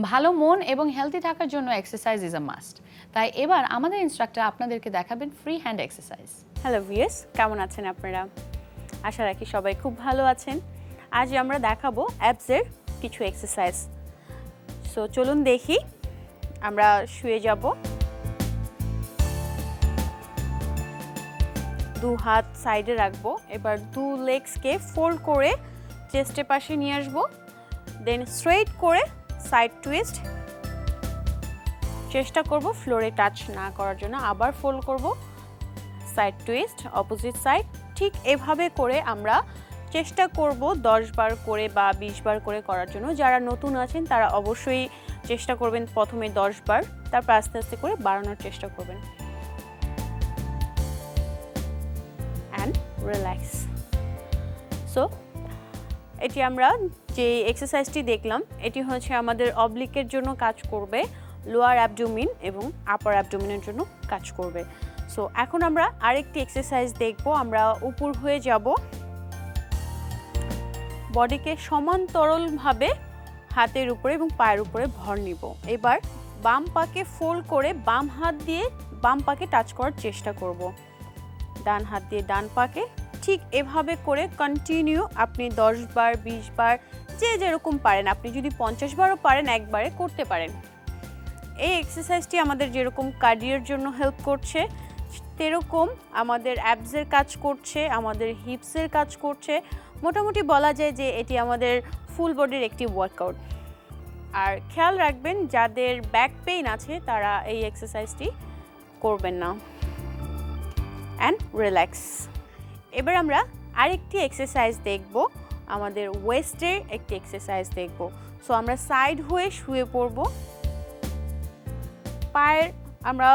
ভালো মন এবং হেলদি থাকার জন্য এক্সারসাইজ ইজ আ মাস্ট। তাই এবার আমাদের ইনস্ট্রাক্টর আপনাদেরকে দেখাবেন free hand exercise. Hello viewers, কেমন আছেন আপনারা? আশা রাখি সবাই খুব ভালো আছেন। আজ আমরা দেখাবো অ্যাবসের কিছু এক্সারসাইজ। সো চলুন দেখি। আমরা শুয়ে যাব, দু হাত সাইডে রাখবো। এবার দু লেগসকে ফোল্ড করে চেস্টের পাশে নিয়ে আসবো, দেন স্ট্রেট করে সাইড টুইস্ট। চেষ্টা করব ফ্লোরে টাচ না করার জন্য। আবার ফোল্ড করব, সাইড টুইস্ট, অপোজিট সাইড। ঠিক এভাবে করে আমরা চেষ্টা করব 10 বার করে বা 20 বার করে করার জন্য। যারা নতুন আছেন তারা অবশ্যই চেষ্টা করবেন প্রথমে 10 বার, তারপর আস্তে আস্তে করে বাড়ানোর চেষ্টা করবেন। And relax. সো এটি আমরা যে এক্সারসাইজটি দেখলাম, এটি হচ্ছে আমাদের অবলিকের জন্য কাজ করবে, লোয়ার অ্যাবডোমিন এবং আপার অ্যাবডোমিনের জন্য কাজ করবে। সো এখন আমরা আরেকটি এক্সারসাইজ দেখব। আমরা উপর হয়ে যাব, বডিকে সমান্তরালভাবে হাতের উপরে এবং পায়ের উপরে ভর নিব। এবার বাম পাকে ফোল্ড করে বাম হাত দিয়ে বাম পাকে টাচ করার চেষ্টা করব, ডান হাত দিয়ে ডান পাকে। ঠিক এভাবে করে কন্টিনিউ আপনি 10 বার 20 বার যে যেরকম পারেন, আপনি যদি 50 বারও পারেন একবারে করতে পারেন। এই এক্সারসাইজটি আমাদের যেরকম কার্ডিওর জন্য হেল্প করছে, সেরকম আমাদের অ্যাবসের কাজ করছে, আমাদের হিপসের কাজ করছে। মোটামুটি বলা যায় যে এটি আমাদের ফুল বডির একটি ওয়ার্কআউট। আর খেয়াল রাখবেন, যাদের ব্যাক পেইন আছে তারা এই এক্সারসাইজটি করবেন না। And relax. এবার আমরা আরেকটি এক্সারসাইজ দেখব, আমাদের ওয়েস্টের একটি এক্সারসাইজ দেখব। সো আমরা সাইড হয়ে শুয়ে পড়ব, পায়ের আমরা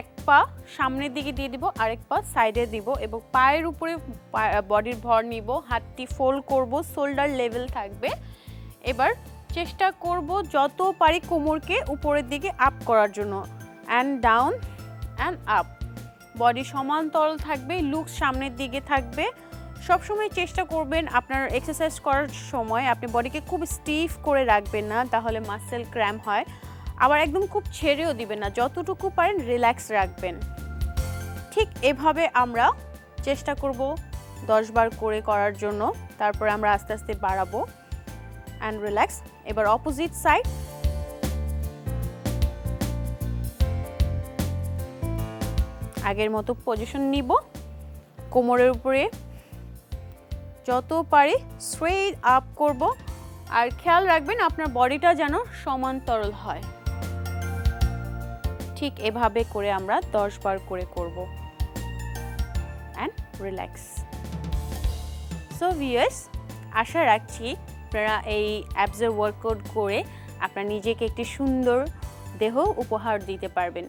এক পা সামনের দিকে দিয়ে দিব, আরেক পা সাইডে দিব এবং পায়ের উপরে বডির ভর নিব, হাতটি ফোল্ড করব, শোল্ডার লেভেল থাকবে। এবার চেষ্টা করব যত পারি কোমরকে উপরের দিকে আপ করার জন্য, and down and up. Body সমান্তরাল থাকবে, লুক সামনের দিকে থাকবে। সবসময় চেষ্টা করবেন আপনার এক্সারসাইজ করার সময় আপনি বডিকে খুব স্টিফ করে রাখবেন না, তাহলে মাসেল ক্র্যাম্প হয়। আবার একদম খুব ছেড়েও দিবেন না, যতটুকু পারেন রিল্যাক্স রাখবেন। ঠিক এভাবে আমরা চেষ্টা করব 10 বার করে করার জন্য। তারপরে আমরা আস্তে আস্তে বাড়াবো। And relax. এবার অপোজিট সাইড। আগের মতো পজিশন নিব, কোমরের উপরে যত পারি স্ট্রেট আপ করব। আর খেয়াল রাখবেন আপনার বডিটা যেন সমান্তরাল হয়। ঠিক এভাবে করে আমরা 10 বার করে করব। And relax. সো ভিউয়ার্স, আশা রাখছি আপনারা এই অ্যাবসের ওয়ার্কআউট করে আপনার নিজেকে একটি সুন্দর দেহ উপহার দিতে পারবেন।